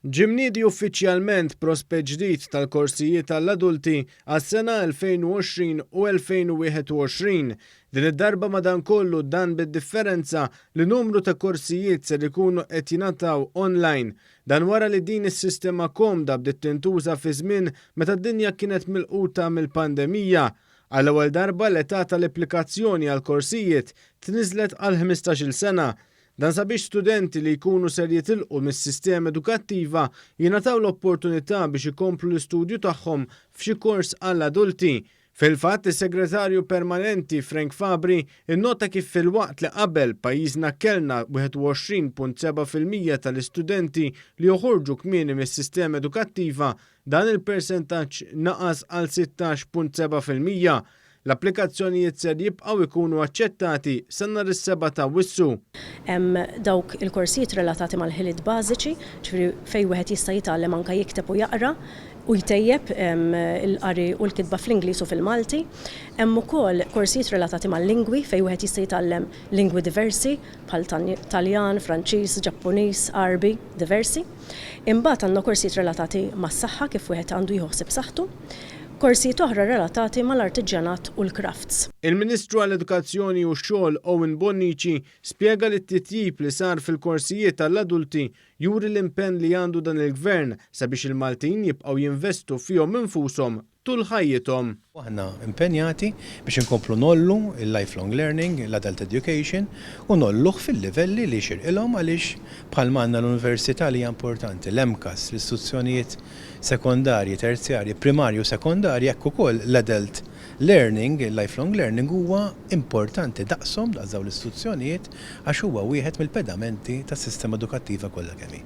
Ġimniedi uffiċjalment prospett ġdid tal-korsijiet tal-adulti għas-sena 2020 u 2021. Din id-darba madankollu dan bid-differenza li numru ta' korsijiet se jkunu qed jingħataw online. Dan wara li din is-sistema komda bdiet tintuża fi żmien meta d-dinja kienet milquta mill-pandemija. Għall-ewwel darba l-età tal-applikazzjoni għal korsijiet tniżlet għal 15-il sena. Dan sabiex studenti li jkunu ser jitilqu mis-sistema edukattiva jingħataw l-opportunità biex ikomplu l-istudju tagħhom f'xi kors għall-adulti. Fil-fatt, is-Segretarju Permanenti Frank Fabri innota kif fil-waqt li qabel pajjiżna kellna 21.7% tal-istudenti li joħorġu kmieni mis-sistema edukattiva, dan il-persentaġġ naqas għal 16.7%. L-applikazzjonijiet ser jibqgħu jkunu aċċettati sa nhar is-7 ta' Awwissu. Hemm dawk il-korsijiet relatati mal-ħiliet bażiċi, ġifieri fejn wieħed jista' jitgħallem anke jikteb u jaqra u jtejjeb il-qari u l-kitba fl-Ingliż u fil-Malti. Hemm ukoll korsijiet relatati mal-lingwi fejn wieħed jista' jitgħallem lingwi diversi bħal Taljan, Franċiż, Ġappuniż, Arbi, diversi. Imbagħad għandna korsijiet relatati mas-saħħa kif wieħed għandu jħosseb saħħtu. Korsijiet oħra relatati mal-artiġjanat u l-crafts. Il-Ministru għall-Edukazzjoni u x-Xogħol Owen Bonnici spjega li t-titjib li sar fil-korsijiet tal-adulti juri l-impenn li għandu dan il-Gvern sabiex il-Maltin jibqgħu jinvestu fihom infushom tul ħajjithom. Aħna impenjati biex inkomplu nollu il-lifelong learning, l-adult education u nolluh fil-livelli li xirqilhom għaliex bħalma għandna l-università li hija importanti, l-EMCAS, l-istituzzjonijiet sekondarji, terzjarji, primarji u sekondarji, hekk ukoll l-adult learning, il-lifelong learning huwa importanti daqshom daqs dawn l-istituzzjonijiet għax huwa wieħed mill-pedamenti tas-sistema edukattiva kollha kemm hi.